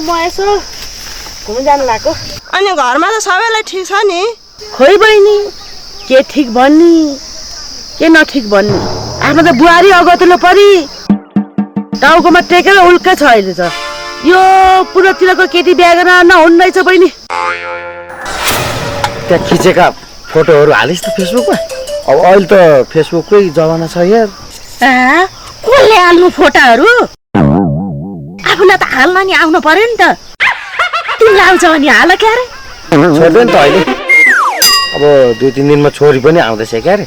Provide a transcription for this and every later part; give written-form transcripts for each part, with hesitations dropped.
म यसो घुम्न जानु लाग्यो। अनि घरमा त सबैलाई ठिक छ नि? खोइ बहिनी, के ठिक भन्ने के नठिक भन्ने। आफ्नो त बुहारी अगतिलो परी टाउकोमा टेकेर उल्का छ अहिले त। यो पुरातिरको केटी बिहा गर्न नहुन्न छ बहिनी। त्यहाँ खिचेका फोटोहरू हालिस् त फेसबुकमा। अब अहिले त फेसबुककै जमाना छ यार। कसले हाल्नु फोटोहरू? आफूलाई त हाल्न नि आउनु पर्यो नि त। तिमीलाई आउँछ भने हाल क्या रे। छोड्दैन त अहिले। अब 2-3 दिनमा छोरी पनि आउँदैछ क्या रे।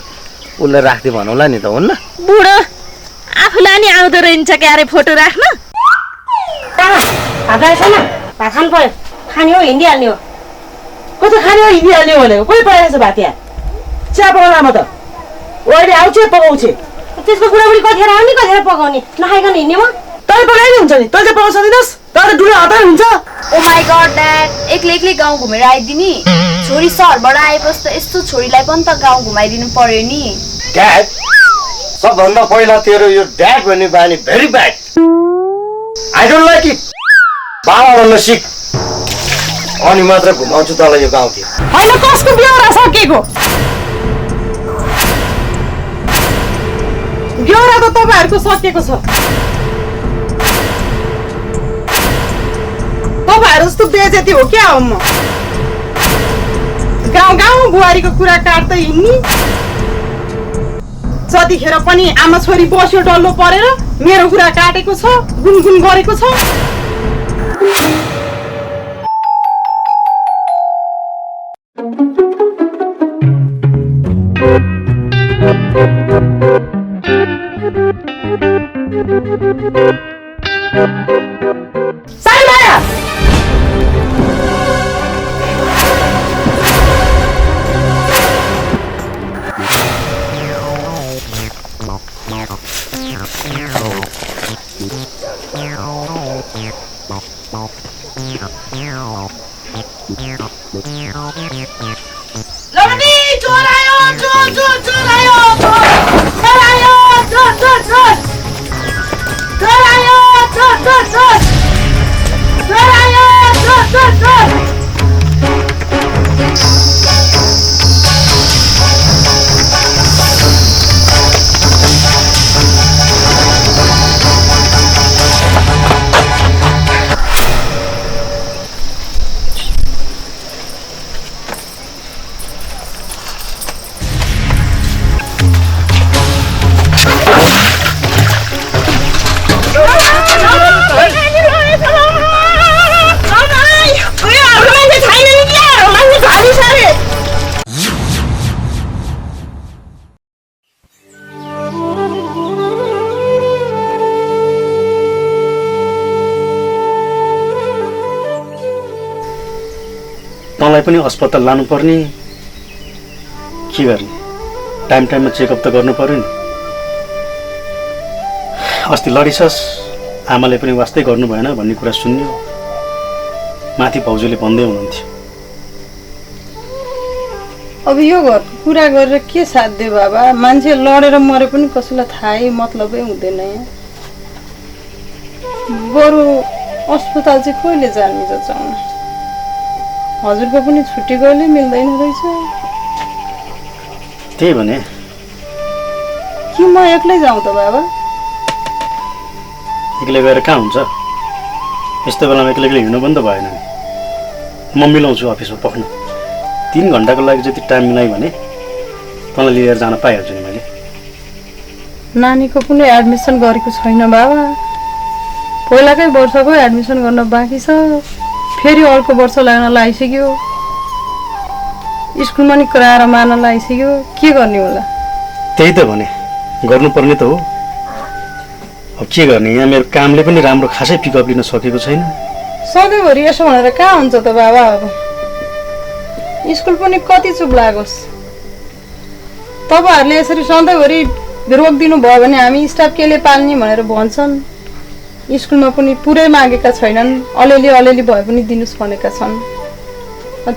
उसलाई राख्दै भनौँला नि त, हुन्न? बुढो आफूलाई नि आउँदो रहन्छ क्या रे फोटो राख्न। भात छैन, भात खानु पर्यो। खाने हो हिँडी हाल्ने हो। कता खाने हो हिँडी हाल्ने हो भनेको? कोही परेको छ भात यहाँ? चिया पकाउन म त अहिले आउँछ पकाउँछ। त्यसको बुढाबुढी कतिखेर आउने कतिखेर पकाउने? नखाइकन हिँड्ने म? तैँले पकाइदिनु हुन्छ नि, तैँले पकाउन सक्दैनस्? तर ठुलो हतार हुन्छ। ओ माई गॉड ड्याड, एक्लै गाउँ घुमेर आइदिने? छोरी सहरबाट आएपछि त यस्तो छोरीलाई पनि त गाउँ घुमाइदिनु पर्यो नि। ड्याड, सबभन्दा पहिला तेरो यो ड्याड भन्ने बानी very bad. I don't like it. बाबा भन्न सिक, अनि मात्र घुमाउँछु तँलाई यो गाउँतिर। होइन, कसको बेहोरा सकेको? बेहोरा त तपाईँहरूको सकेको छ। तपाईँहरू जस्तो बेजेती हो क्या म? गाउँ गाउँ बुहारीको कुरा काट्दै हिँड्ने। जतिखेर पनि आमा छोरी बस्यो डल्लो परेर मेरो कुरा काटेको छ, गुनगुन गरेको छ। तँलाई पनि अस्पताल लानु पर्ने, के गर्ने? टाइम टाइममा चेकअप त गर्नु पर्यो नि। अस्ति लडिसस्, आमाले पनि वास्तै गर्नु भएन भन्ने कुरा सुन्यो। माथि भाउजूले भन्दै हुनुहुन्थ्यो। अब यो घरको कुरा गरेर के साध्य बाबा? मान्छे लडेर मरे पनि कसैलाई थाहै मतलबै हुँदैन। बरु अस्पताल चाहिँ कहिले जाने जचाउन? हजुरको पनि छुट्टी कहिले मिल्दैन रहेछ। त्यही भने कि म एक्लै जाउँ त बाबा? एक्लै गएर कहाँ हुन्छ? यस्तो बेलामा एक्लै हिँड्नु पनि त भएन नि। म मिलाउँछु अफिसमा पख्नु। 3 घन्टाको लागि जति टाइम मिलाइ भने तँलाई लिएर जान पाइहाल्छु नि मैले। नानीको कुनै एडमिसन गरेको छैन बाबा। पहिलाकै वर्षको एडमिसन गर्न बाँकी छ। फेरि अर्को वर्ष लाग्न लागिसक्यो। स्कुलमा नि कराएर मार्न लागिसक्यो। के गर्ने होला? त्यही त भने, गर्नुपर्ने त हो। अब के गर्ने? यहाँ मेरो कामले पनि राम्रो खासै पिकअप लिन सकेको छैन। सधैँभरि यसो भनेर कहाँ हुन्छ त बाबा? अब स्कुल पनि कति चुप लागोस्। तपाईँहरूले यसरी सधैँभरि रोकिदिनु भयो भने हामी स्टाफ केले पाल्ने भनेर भन्छन्। स्कुलमा पनि पुरै मागेका छैनन्। अलिअलि भए पनि दिनुस् भनेका छन्।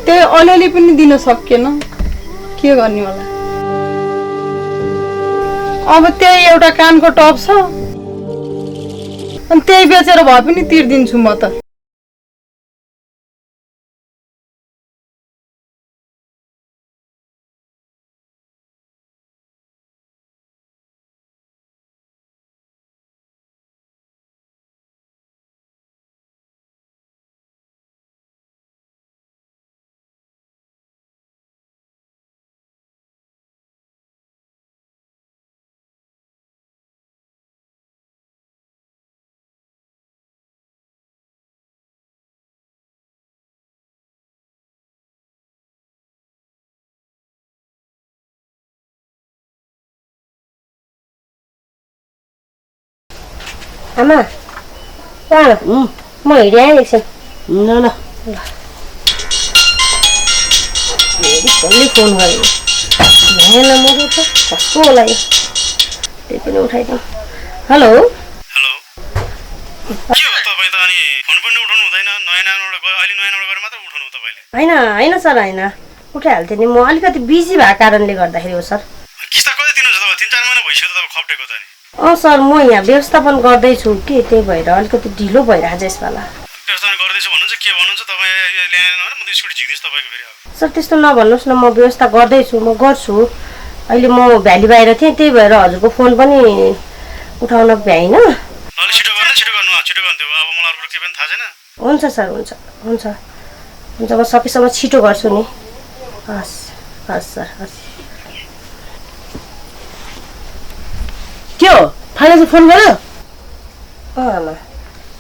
त्यही अलिअलि पनि दिन सकिएन। के गर्ने होला? अब त्यही एउटा कानको टप छ, अनि त्यही बेचेर भए पनि तिर्दिन्छु म त। आमा कहाँ म हिँडिआएँ एकछिन ल ल फेरि फोन गरेँ नयाँ नम्बर उठ कस्तो होला यो त्यही पनि उठाइदिउँ हेलो हेलो के हो तपाईँ त अनि फोन पनि उठाउनु हुँदैन नयाँ नम्बर अहिले नयाँ नम्बर गरेर मात्र उठाउनु तपाईँले होइन होइन सर होइन उठाइहाल्थेँ नि म अलिकति बिजी भएको कारणले गर्दाखेरि हो सर किस्ता कति दिनुहुन्छ तपाईँ 3-4 महिना भइसक्यो तपाईँ खप्टेको त नि सर म यहाँ व्यवस्थापन गर्दैछु कि त्यही भएर अलिकति ढिलो भइरहेको छ यसपाला व्यवस्थापन गर्दैछु भन्नुहुन्छ के भन्नुहुन्छ तपाईँ ल्याएन भने म त स्कुटी झिक्दैछु तपाईँको फेरि अब सर त्यस्तो नभन्नुहोस् न म व्यवस्था गर्दैछु म गर्छु अहिले म भ्याली बाहिर थिएँ त्यही भएर हजुरको फोन पनि उठाउन भ्याइनँ अलिक छिटो गर्नु छिटो गर्नु अब मलाई अरू केही पनि थाहा छैन हुन्छ सर हुन्छ हुन्छ हुन्छ म सकेसम्म छिटो गर्छु नि हस् हस् सर हस् के हो फाइनेन्समा फोन गर्यो आमा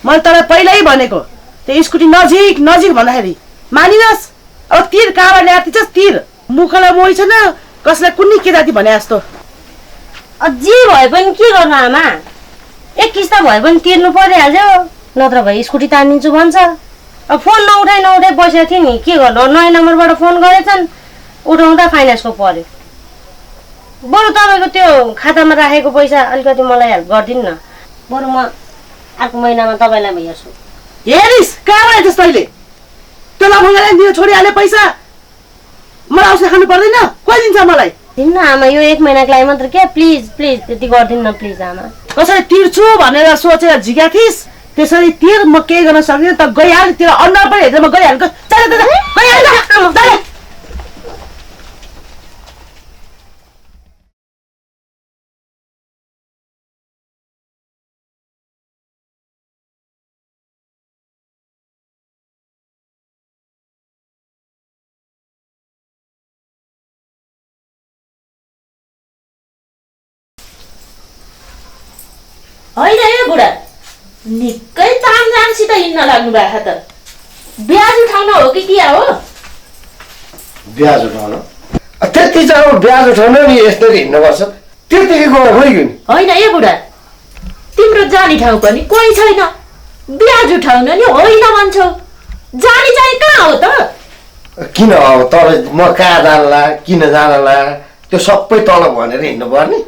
मैले तँलाई पहिल्यै भनेको त्यो स्कुटी नजिक नजिक भन्दाखेरि मानिनस् अब तिर कहाँबाट ल्याएर दिन्छस् तिर मुखलाई मोही छैन कसलाई कुनै के जाति भने जस्तो जे भए पनि के गर्नु आमा एक किस्ता भए पनि तिर्नु परिहाल्यो नत्र भए स्कुटी तानिदिन्छु भन्छ अब फोन नउठाइ बसेको थिएँ नि के गर्नु नयाँ नम्बरबाट फोन गरेछन् उठाउँदा फाइनेन्सको पर्यो बरु तपाईँको त्यो खातामा राखेको पैसा अलिकति मलाई हेल्प गरिदिनु न बरु म अर्को महिनामा तपाईँलाई हेर्छु हेरिस् कहाँबाट ल्याइछस् तैँले त्यो लफङ्गाले दियो छोडिहाल्यो पैसा मलाई औषध खानु पर्दैन कोही दिन्छ मलाई दिन्न आमा यो 1 महिनाको लागि मात्र क्या प्लिज प्लिज त्यति गरिदिनु न प्लिज आमा कसरी तिर्छु भनेर सोचेर झिका थिइस् त्यसरी तिर म केही गर्न सक्दिनँ त गइहाल तेरो अनुहार पनि हेरेर म गइहाल्छु गइहाल होइन है बुढा निकै तामझामसित हिँड्न लाग्नु भएको त ब्याज उठाउन हो कि के हो ब्याज उठाउन त्यति चाहिँ अब ब्याज उठाउन नि यसरी हिँड्नुपर्छ त्यतिकै गएर भइगयो नि होइन है बुढा तिम्रो जाने ठाउँ पनि कोही छैन ब्याज उठाउन नि होइन भन्छौ जाने चाहिँ कहाँ हो त किन अब तल म कहाँ जानला किन जानला त्यो सबै तल भनेर हिँड्नु पर्ने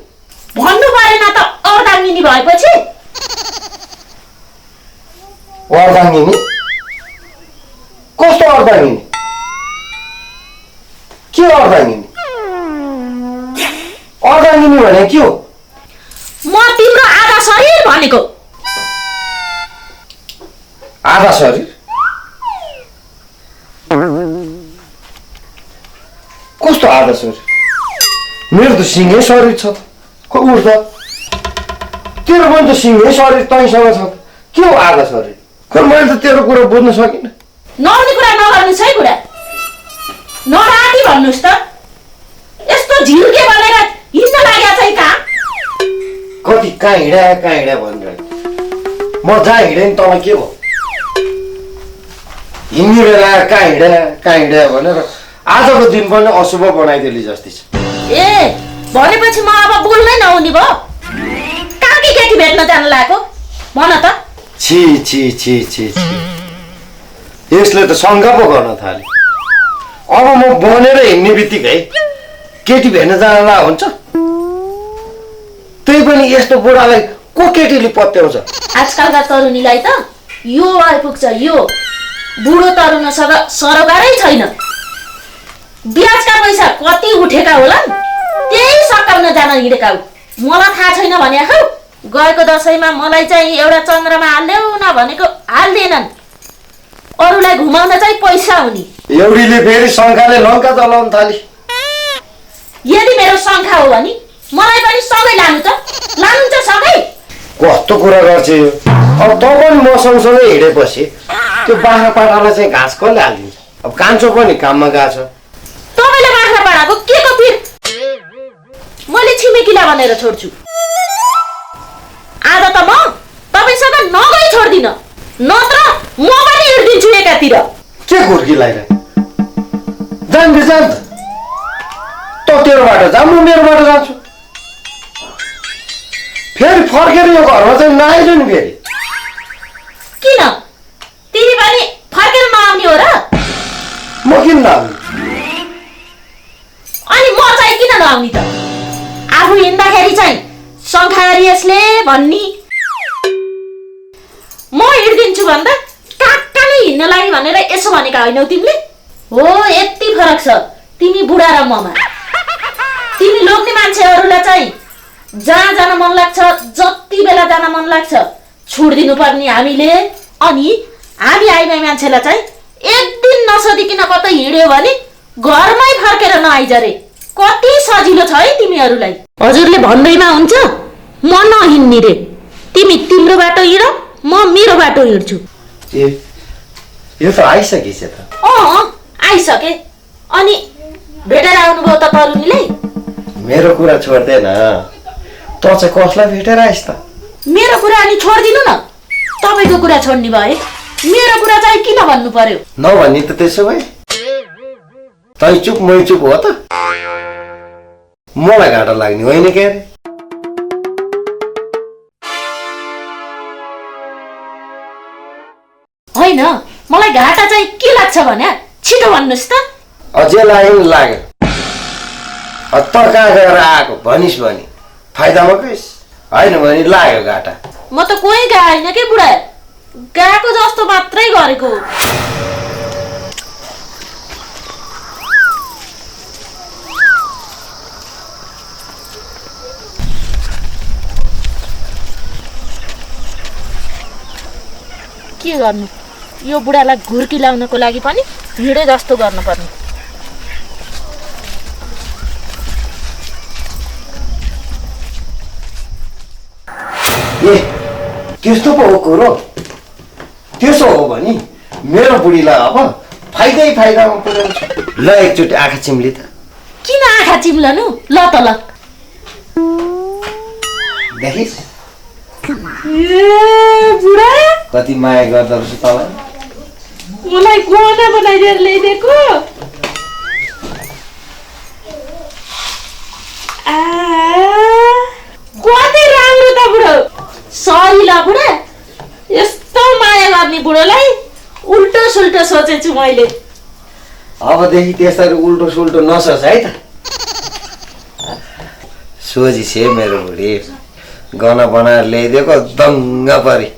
भन्नु परेन त अर्धाङ्गिनी भएपछि अर्धाङ्गिनी कस्तो अर्धाङ्गिनी के अर्धाङ्गिनी अर्धाङ्गिनी भने के हो म तिम्रो आधा शरीर भनेको आधा शरीर कस्तो आधा शरीर मेरो त सिङ्गै शरीर छ खै उठ तेरो पनि त सिङ्गै शरीर तैँसँग छ के हो आधा शरीर खै मैले त तेरो कुरो बुझ्न सकिनँ नहुने कुरा नगर्नुहोस् है बुढा नराती भन्नुहोस् त यस्तो झिल्के भनेर हिँड्न लागेको छ कहाँ कति कहाँ हिँड्या भनिरहे म जहाँ हिँडेँ नि तँलाई के भयो हिँड्ने बेला कहाँ हिँड्या भनेर आजको दिन पनि अशुभ बनाइदिएली जस्तै छ ए भनेपछि म अब बोल्नै नहुने भयो कहाँकी केटी भेट्न जानु लागेको भन त छि छि छि छि छि यसले त शङ्का पो गर्न थाल्यो अब म बनेर हिँड्ने बित्तिकै केटी भेट्न जानला हुन्छ त्यही पनि यस्तो बुढालाई को केटीले पत्याउँछ आजकलका तरुणीलाई त यो आइपुग्छ यो बुढो तरुणसँग सरोकारै छैन ब्याजका पैसा कति उठेका होला त्यही सकाउन जान हिँडेका हो मलाई थाहा छैन भने हौ गएको दसैँमा मलाई चाहिँ एउटा चन्द्रमा हाल्देऊ न भनेको हाल्दैनन् अरूलाई घुमाउन चाहिँ पैसा हुने एउटीले फेरि शङ्खाले लङ्का चलाउन थाली यदि मेरो शङ्खा हो भने मलाई पनि सँगै लानु त लानुहुन्छ सँगै कस्तो कुरा गर्छ यो अब तँ पनि म सँगसँगै हिँडेपछि त्यो बाख्रा पाठालाई चाहिँ घाँस कसले हालिदिन्छ अब कान्छो पनि काममा गएको छ तपाईँले बाख्रा पाडाको के को पिर मैले छिमेकीलाई भनेर छोड्छु आज त म तपाईँसँग नगई छोड्दिन नत्र म पनि हिँड्दिन्छु एकातिर के घुर्की लगाइरह जान त त तेरो बाटो जा म मेरो बाटो जान्छु फेरि फर्केर यो घरमा चाहिँ नआइज नि फेरि किन नआउने? अनि म चाहिँ किन नआउने त? आफू हिँड्दाखेरि चाहिँ शङ्खारी यसले भन्नी म हिँडिदिन्छु भन्दा काकाले हिँड्न लागि भनेर यसो भनेका होइनौ तिमीले? हो यति फरक छ तिमी बुढा र ममा। तिमी लोग्ने मान्छेहरूलाई चाहिँ जहाँ जान मन लाग्छ जति बेला जान मन लाग्छ छोडिदिनु पर्ने हामीले, अनि हामी आइमाई मान्छेलाई चाहिँ एक दिन नसोधिकन कतै हिँड्यो भने घरमै फर्केर नआइज रे। कति सजिलो छ है तिमीहरूलाई। हजुरले भन्दैमा हुन्छ म नहिँड्ने रे। तिमी तिम्रो बाटो हिँड, म मेरो बाटो हिँड्छु। यो त आइसकेछ त। आइसके। अनि भेटेर आउनुभयो त तरुनीलाई? मेरो कुरा छोड्दैन, त चाहिँ कसलाई भेटेर आइस त? मेरो कुरा अनि छोडिदिनु न, तपाईँको कुरा छोड्ने भए मेरो कुरा चाहिँ किन भन्नु पर्यो? नभन्ने त त्यसो भए तै चुप मै चुप हो त? मलाई घाटा लाग्ने होइन के अरे? होइन मलाई घाटा चाहिँ के लाग्छ भने छिटो भन्नुहोस् त। अझै लाग्यो तर्का गएर आएको भनिस् भने फाइदामा गइस्, होइन भने लाग्यो घाटा। म त कोही गएन के बुढा, गएको जस्तो मात्रै गरेको। के गर्नु, यो बुढालाई घुर्की लाउनको लागि पनि भिडे जस्तो गर्नुपर्ने। ए त्यस्तो पो हो कुरो। त्यसो हो भने मेरो बुढीलाई अब फाइदामा पुर्याउँछु। ल एकचोटि आँखा चिम्ली त। किन आँखा चिम्लनु? ल त ल। देखिस् बुढा कति माया गर्दो रहेछ तँलाई। मलाई गहना बनाइदिएर ल्याइदिएको। कति राम्रो त बुढो। सरी ल बुढा, यस्तो माया गर्ने बुढोलाई उल्टो सुल्टो सोचेछु मैले। अबदेखि त्यसरी उल्टो सुल्टो नसोच है त। सोझी छे मेरो बुढी, गहना बनाएर ल्याइदिएको दङ्ग परी।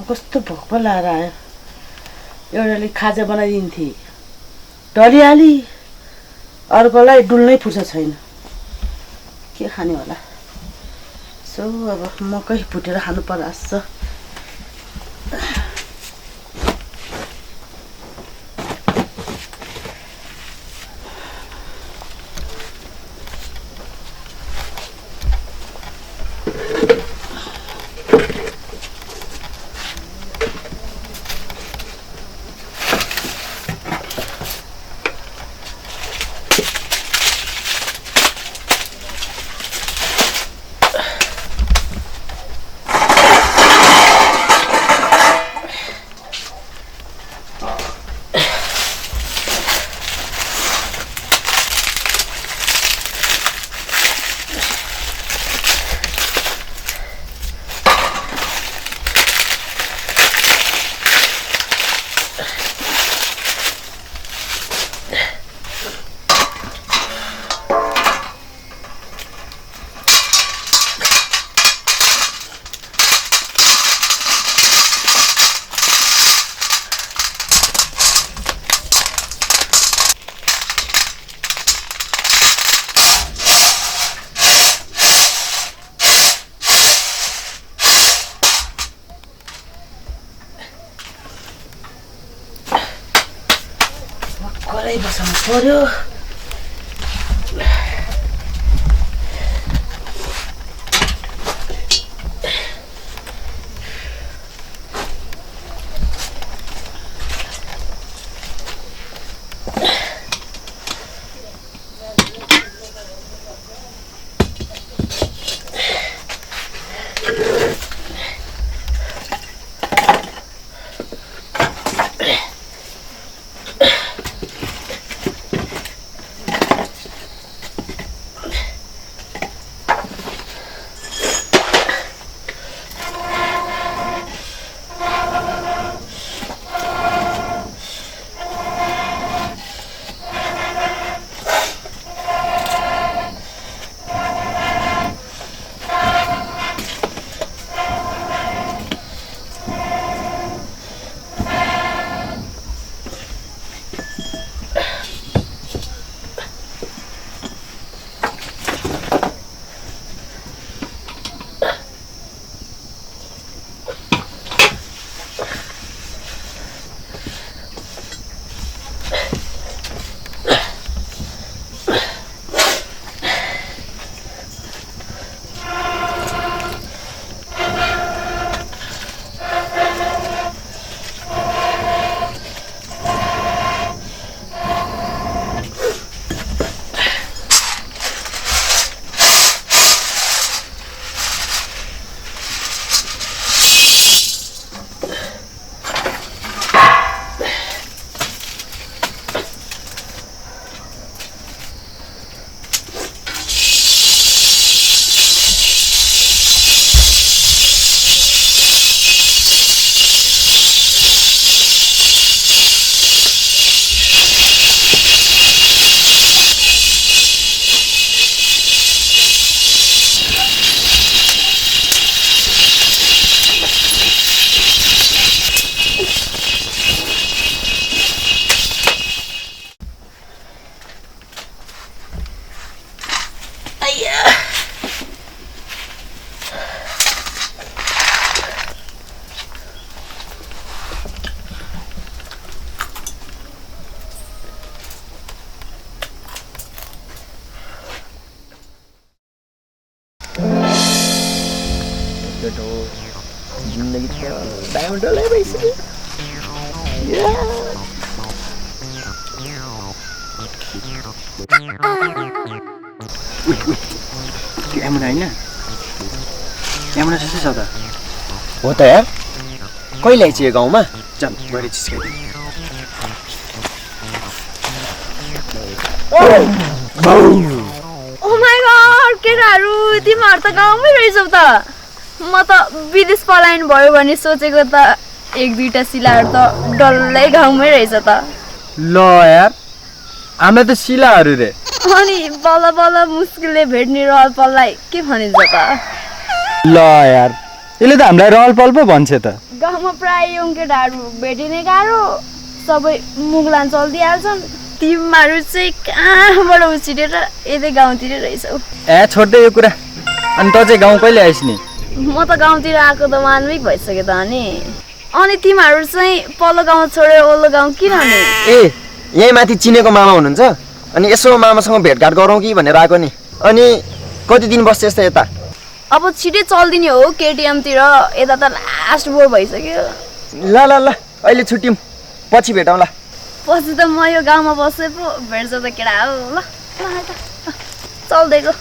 कस्तो भोक पो लाएर आयो। एउटाले खाजा बनाइदिन्थे डरिहाली, अर्कोलाई डुल्नै फुर्सद छैन। के खाने होला? सो अब मकै भुटेर खानु पर्ला जस्तो। कराई बसाउनु पर्यो। जिन्दगी डायमन्डलै भइसक्यो क्यामेरा होइन क्यामेरा जस्तै छ त हो त यार कहिले आइछ यो गाउँमा चल मैले चिस्काइदिएँ ओ माय गॉड केटाहरू तिमीहरू त गाउँमै रहेछौ त म त विदेश पलायन भयो भने सोचेको त एक दुईटा सिलाहरू त डल्लै गाउँमै रहेछ त ल यार हाम्रो त सिलाहरू रे अनि बल्ल बल्ल मुस्किलले भेट्ने रहल पललाई के भनिन्छ त ल यार यसले त हामीलाई रहल पल पो भन्छ त गाउँमा प्राय यङ केटाहरू भेटिने गाह्रो सबै मुगलान चल्दिहाल्छन् तिमीहरू चाहिँ कहाँबाट उछिटेर यतै गाउँतिर रहेछौ ए छोड्दै यो कुरा अनि त चाहिँ गाउँ कहिले आइस् नि म त गाउँतिर आएको त मानविक भइसक्यो त अनि तिमीहरू चाहिँ पल्लो गाउँ छोडेर ओल्लो गाउँ किन नि ए यहीँ माथि चिनेको मामा हुनुहुन्छ अनि यसो मामासँग भेटघाट गरौँ कि भनेर आएको नि अनि कति दिन बस्छ यस्तो यता अब छिटै चल्दिने हो केटिएमतिर यता त लास्ट बोर भइसक्यो ल ल ल अहिले छुट्यौँ पछि भेटौँला पछि त म यो गाउँमा बसे पो भेट्छ त केटा हो ल चल्दैको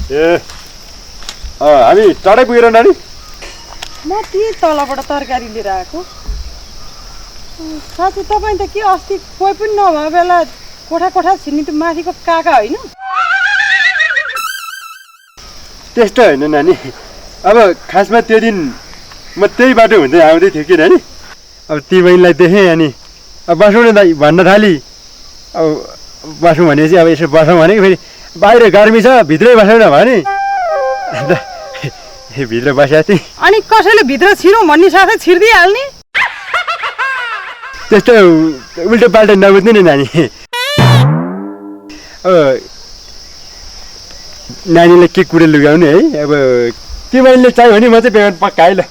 ए हामी टाढै पुगेर नानी म त्यही तलबाट तरकारी लिएर आएको साथी तपाईँ त के अस्ति कोही पनि नभए बेला कोठा कोठा छिर्ने त्यो माथिको काका होइन त्यस्तो होइन नानी अब खासमा त्यो दिन म त्यही बाटो हुँदै आउँदै थिएँ कि नानी अब ती बहिनीलाई देखेँ अनि अब बसौँ न दाइ भन्न थाली अब बसौँ भनेपछि अब यसो बसौँ भने फेरि बाहिर गर्मी छ भित्रै बसौँ न भने अन्त भित्र बसेको थिएँ अनि कसैले भित्र छिरौँ भन्ने साथै छिर्दिहाल्ने त्यस्तो उल्टो पाल्टो नबुझ्नु नि नानी अब नानीलाई के कुरा लुगाउने है अब त्यो बहिनीले चाहियो भने म चाहिँ पेमेन्ट पक्काएँ ल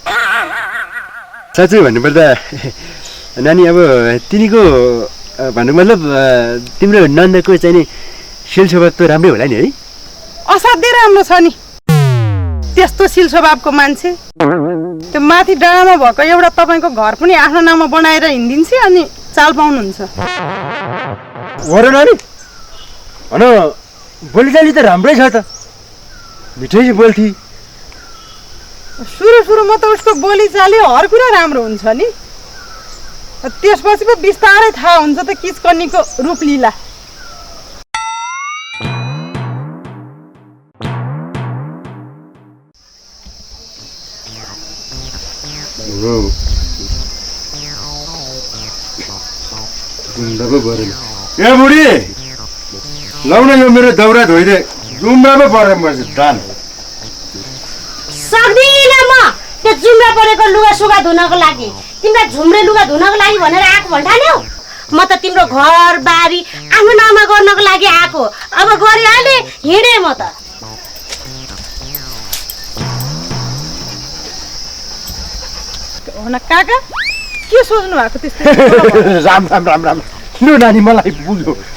साँच्चै भन्नुपर्दा नानी अब तिनीको भन्नु मतलब तिम्रो नन्दको चाहिँ नि शिल स्वभाव त राम्रै होला नि है असाध्यै राम्रो छ नि त्यस्तो शिल स्वभावको मान्छे त्यो माथि डाँडामा भएको एउटा तपाईँको घर पनि आफ्नो नाममा बनाएर हिँडिदिन्छ अनि चाल पाउनुहुन्छ हो र नानी भन बोलीचाली त राम्रै छ त मिठै बोल्थी सुरुमा त उसको बोलीचाली हर कुरा राम्रो हुन्छ नि त्यसपछि पो बिस्तारै थाहा हुन्छ त किचकन्नीको रूप लीला ए बुढी लौ न यो मेरो दौरा धोइदे जुम्बा पो परेर बस्छ डान सक्दिनँ म त्यो जुम्रा परेको लुगा सुगा धुनको लागि तिमीलाई झुम्रे लुगा धुनको लागि भनेर आएको भन्ठान्यौ म त तिम्रो घर बारी आफ्नो नाममा गर्नको लागि आएको अब गरिहालेँ हिँडेँ म त हो न काका के सोच्नु भएको त्यस्तो राम राम राम राम लु नानी मलाई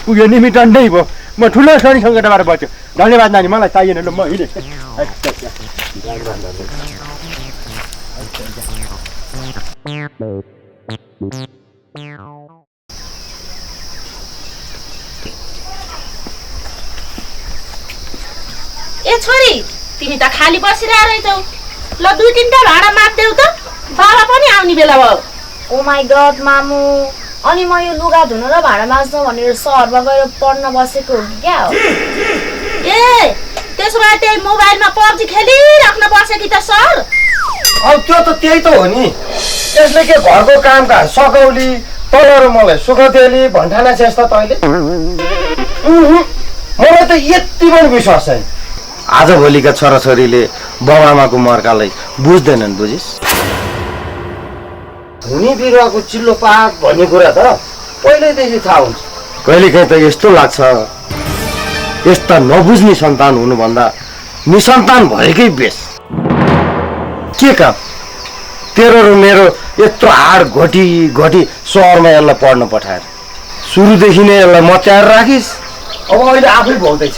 पुग्यो निमिटन्डै भयो म ठुलो सरी सङ्कटबाट बच्यो धन्यवाद नानी मलाई चाहिएन ल म हिँडेँ ए छोरी तिमी त खाली बसिरहेको रहेछौ ल 2-3टा भाडा माग्देऊ त बाबा पनि आउने बेला भयो ओ माय गॉड मामु अनि म यो लुगा धुन र भाडा माझ्न भनेर सहरमा गएर पढ्न बसेको हो कि क्या हो ए त्यसो भए त्यही मोबाइलमा पब्जी खेलिराख्न बस्यो कि त सर अब त्यो त त्यही त हो नि त्यसले के घरको कामकाज सकौली तल र मलाई सुखथेली भन्ठाना छेस् त तैँले मलाई त यति पनि विश्वास छैन आजभोलिका छोराछोरीले बाबाआमाको मर्कालाई बुझ्दैनन् बुझिस् हुने बिरुवाको चिल्लो पात भन्ने कुरा त पहिल्यैदेखि थाहा हुन्छ कहिलेकाहीँ त यस्तो लाग्छ यस्ता नबुझ्ने सन्तान हुनुभन्दा निसन्तान भएकै बेस के काम तेरो र मेरो यत्रो हाड घोटी घोटी सहरमा यसलाई पढ्न पठाएर सुरुदेखि नै यसलाई मच्याएर राखिस् अब अहिले आफै भोग्दैछ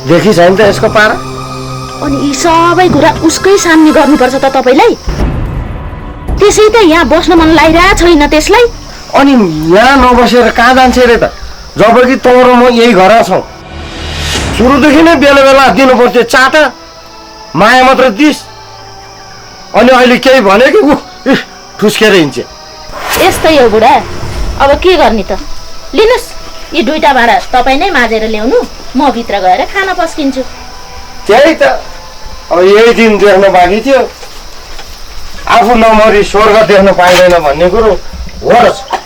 देखिस् होइन त यसको पारा अनि यी सबै कुरा उसकै सामने गर्नुपर्छ त तपाईँलाई त्यसै त यहाँ बस्न मन लागिरहेको छैन त्यसलाई अनि यहाँ नबसेर कहाँ जान्छ अरे त जबकि तँ र म यही घरमा छौँ सुरुदेखि नै बेला बेला दिनु पर्थ्यो चाटा माया मात्र दिस अनि अहिले केही भने कि ठुस्केर हिँड्छ यस्तै हो बुढा अब के गर्ने त लिनुहोस् यी दुईटा भाँडा तपाईँ नै माझेर ल्याउनु म भित्र गएर खाना पस्किन्छु त्यही त अब यही दिन देख्न बाँकी थियो आफू नमरी स्वर्ग देख्न पाइँदैन भन्ने कुरो हो रहेछ